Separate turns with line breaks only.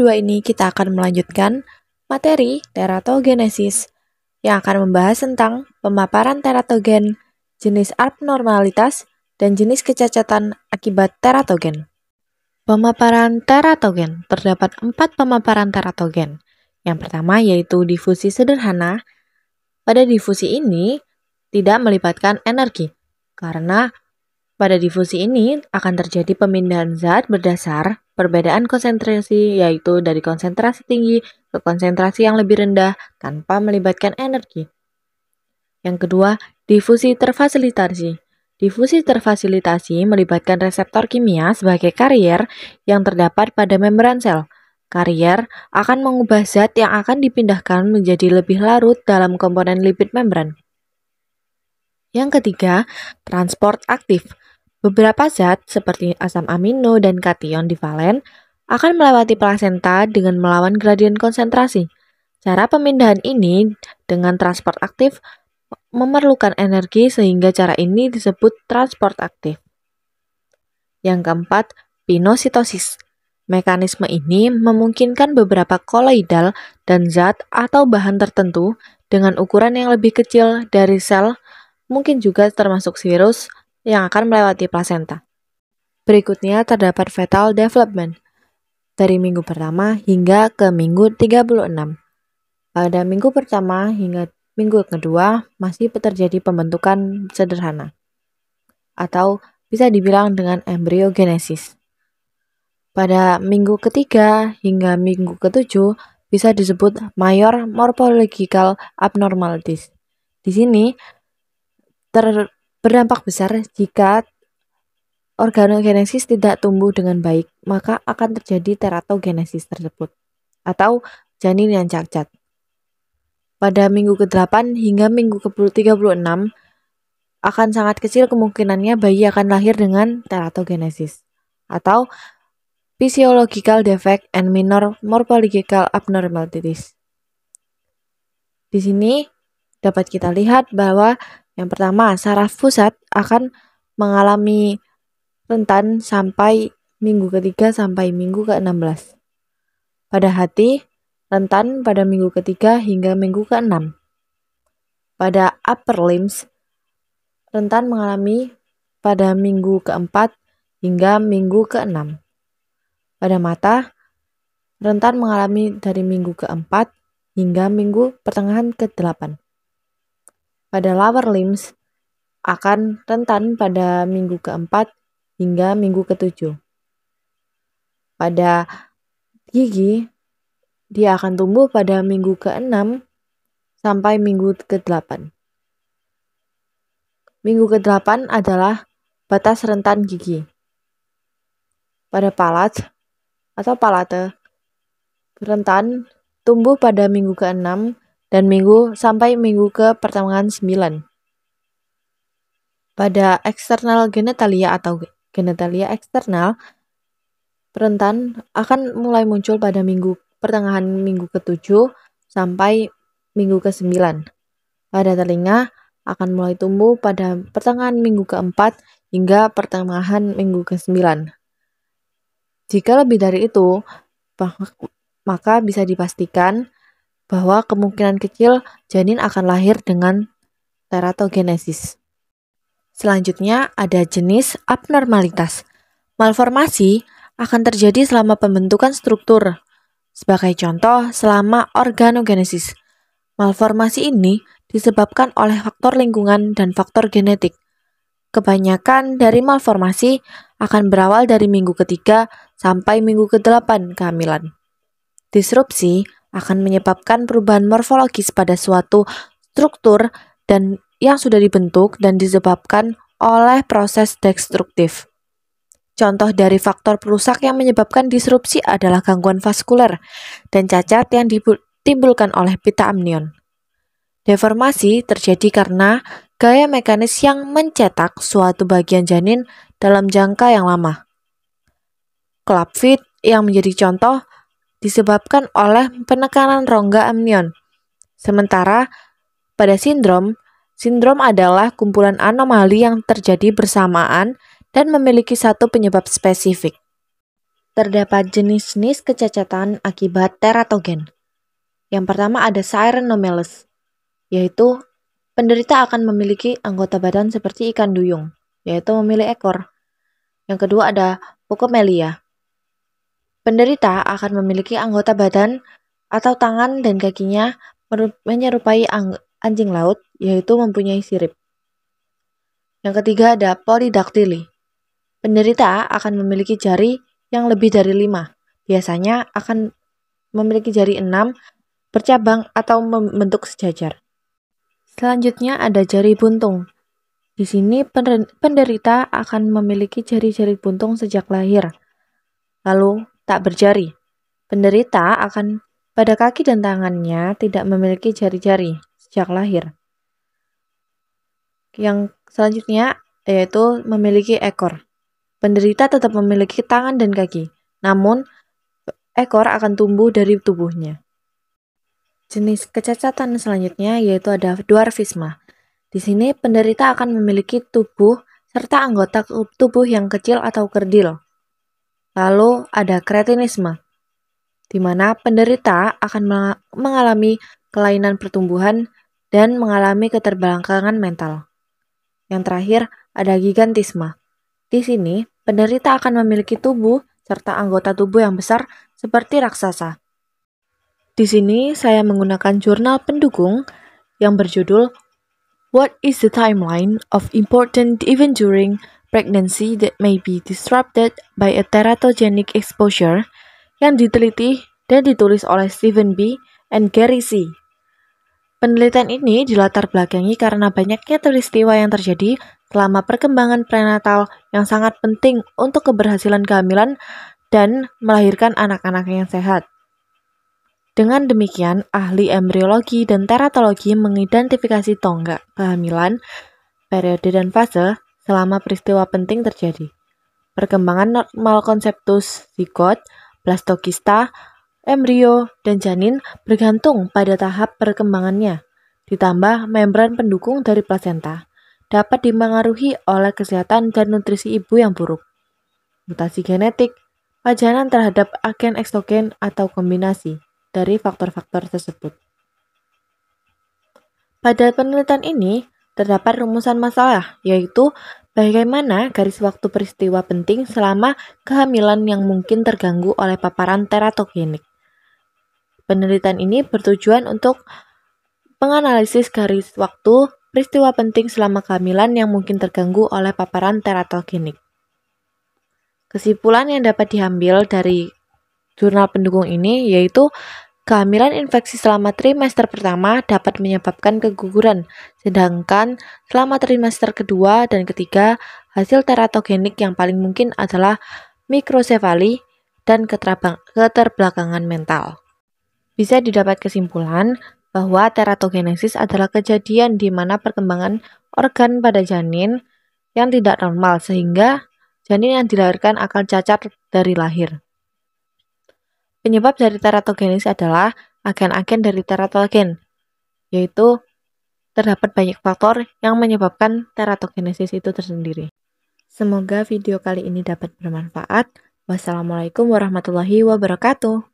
kedua ini kita akan melanjutkan materi teratogenesis yang akan membahas tentang pemaparan teratogen, jenis abnormalitas, dan jenis kecacatan akibat teratogen. Pemaparan teratogen, terdapat 4 pemaparan teratogen. Yang pertama yaitu difusi sederhana. Pada difusi ini tidak melibatkan energi, karena pada difusi ini akan terjadi pemindahan zat berdasar perbedaan konsentrasi, yaitu dari konsentrasi tinggi ke konsentrasi yang lebih rendah tanpa melibatkan energi. Yang kedua, difusi terfasilitasi. Difusi terfasilitasi melibatkan reseptor kimia sebagai karier yang terdapat pada membran sel. Karier akan mengubah zat yang akan dipindahkan menjadi lebih larut dalam komponen lipid membran. Yang ketiga, transport aktif. Beberapa zat seperti asam amino dan kation divalen akan melewati plasenta dengan melawan gradien konsentrasi. Cara pemindahan ini dengan transport aktif memerlukan energi sehingga cara ini disebut transport aktif. Yang keempat, pinositosis. Mekanisme ini memungkinkan beberapa koloidal dan zat atau bahan tertentu dengan ukuran yang lebih kecil dari sel, mungkin juga termasuk virus, yang akan melewati plasenta. Berikutnya terdapat fetal development dari minggu pertama hingga ke minggu 36. Pada minggu pertama hingga minggu kedua masih terjadi pembentukan sederhana atau bisa dibilang dengan embryogenesis. Pada minggu ketiga hingga minggu ketujuh bisa disebut major morphological abnormalities. Di sini berdampak besar jika organogenesis tidak tumbuh dengan baik, maka akan terjadi teratogenesis tersebut, atau janin yang cacat. Pada minggu ke-8 hingga minggu ke-36, akan sangat kecil kemungkinannya bayi akan lahir dengan teratogenesis, atau physiological defect and minor morphological abnormalities. Di sini dapat kita lihat bahwa yang pertama, saraf pusat akan mengalami rentan sampai minggu ketiga sampai minggu ke-16. Pada hati, rentan pada minggu ketiga hingga minggu ke-6. Pada upper limbs, rentan mengalami pada minggu ke-4 hingga minggu ke-6. Pada mata, rentan mengalami dari minggu ke-4 hingga minggu pertengahan ke-8. Pada lower limbs akan rentan pada minggu ke-4 hingga minggu ke-7. Pada gigi, dia akan tumbuh pada minggu ke-6 sampai minggu ke-8. Minggu ke-8 adalah batas rentan gigi. Pada palat atau palate, rentan tumbuh pada minggu ke-6 dan sampai minggu ke pertengahan 9. Pada eksternal genitalia atau genitalia eksternal, rentan akan mulai muncul pada pertengahan minggu ke-7 sampai minggu ke-9. Pada telinga akan mulai tumbuh pada pertengahan minggu ke-4 hingga pertengahan minggu ke-9. Jika lebih dari itu, maka bisa dipastikan bahwa kemungkinan kecil janin akan lahir dengan teratogenesis. Selanjutnya ada jenis abnormalitas. Malformasi akan terjadi selama pembentukan struktur. Sebagai contoh, selama organogenesis. Malformasi ini disebabkan oleh faktor lingkungan dan faktor genetik. Kebanyakan dari malformasi akan berawal dari minggu ketiga sampai minggu ke-8 kehamilan. Disrupsi akan menyebabkan perubahan morfologis pada suatu struktur dan yang sudah dibentuk dan disebabkan oleh proses destruktif. Contoh dari faktor perusak yang menyebabkan disrupsi adalah gangguan vaskuler dan cacat yang ditimbulkan oleh pita amnion. Deformasi terjadi karena gaya mekanis yang mencetak suatu bagian janin dalam jangka yang lama. Club fit yang menjadi contoh disebabkan oleh penekanan rongga amnion. Sementara pada sindrom adalah kumpulan anomali yang terjadi bersamaan dan memiliki satu penyebab spesifik. Terdapat jenis-jenis kecacatan akibat teratogen. Yang pertama ada Cyrenomeles, yaitu penderita akan memiliki anggota badan seperti ikan duyung, yaitu memiliki ekor. Yang kedua ada Phocomelia. Penderita akan memiliki anggota badan atau tangan dan kakinya menyerupai anjing laut, yaitu mempunyai sirip. Yang ketiga ada Polydactyly. Penderita akan memiliki jari yang lebih dari 5. Biasanya akan memiliki jari 6, bercabang atau membentuk sejajar. Selanjutnya ada jari buntung. Di sini penderita akan memiliki jari-jari buntung sejak lahir, lalu tak berjari. Penderita akan pada kaki dan tangannya tidak memiliki jari-jari sejak lahir. Yang selanjutnya yaitu memiliki ekor. Penderita tetap memiliki tangan dan kaki, namun ekor akan tumbuh dari tubuhnya. Jenis kecacatan selanjutnya yaitu ada dwarfisme. Di sini penderita akan memiliki tubuh serta anggota tubuh yang kecil atau kerdil. Lalu ada kretinisme, di mana penderita akan mengalami kelainan pertumbuhan dan mengalami keterbelakangan mental. Yang terakhir ada gigantisme. Di sini penderita akan memiliki tubuh serta anggota tubuh yang besar seperti raksasa. Di sini saya menggunakan jurnal pendukung yang berjudul What is the timeline of important event during pregnancy that may be disrupted by a teratogenic exposure yang diteliti dan ditulis oleh Stephen B. and Gary C. Penelitian ini dilatar belakangi karena banyaknya peristiwa yang terjadi selama perkembangan prenatal yang sangat penting untuk keberhasilan kehamilan dan melahirkan anak-anak yang sehat. Dengan demikian, ahli embriologi dan teratologi mengidentifikasi tonggak kehamilan, periode dan fase selama peristiwa penting terjadi. Perkembangan normal konseptus, zigot, blastokista, embrio, dan janin bergantung pada tahap perkembangannya. Ditambah membran pendukung dari plasenta dapat dipengaruhi oleh kesehatan dan nutrisi ibu yang buruk, mutasi genetik, pajanan terhadap agen eksogen atau kombinasi dari faktor-faktor tersebut. Pada penelitian ini, terdapat rumusan masalah, yaitu bagaimana garis waktu peristiwa penting selama kehamilan yang mungkin terganggu oleh paparan teratogenik. Penelitian ini bertujuan untuk menganalisis garis waktu peristiwa penting selama kehamilan yang mungkin terganggu oleh paparan teratogenik. Kesimpulan yang dapat diambil dari jurnal pendukung ini yaitu kehamilan infeksi selama trimester pertama dapat menyebabkan keguguran, sedangkan selama trimester kedua dan ketiga, hasil teratogenik yang paling mungkin adalah mikrosefali dan keterbelakangan mental. Bisa didapat kesimpulan bahwa teratogenesis adalah kejadian di mana perkembangan organ pada janin yang tidak normal sehingga janin yang dilahirkan akan cacat dari lahir. Penyebab dari teratogenesis adalah agen-agen dari teratogen, yaitu terdapat banyak faktor yang menyebabkan teratogenesis itu tersendiri. Semoga video kali ini dapat bermanfaat. Wassalamualaikum warahmatullahi wabarakatuh.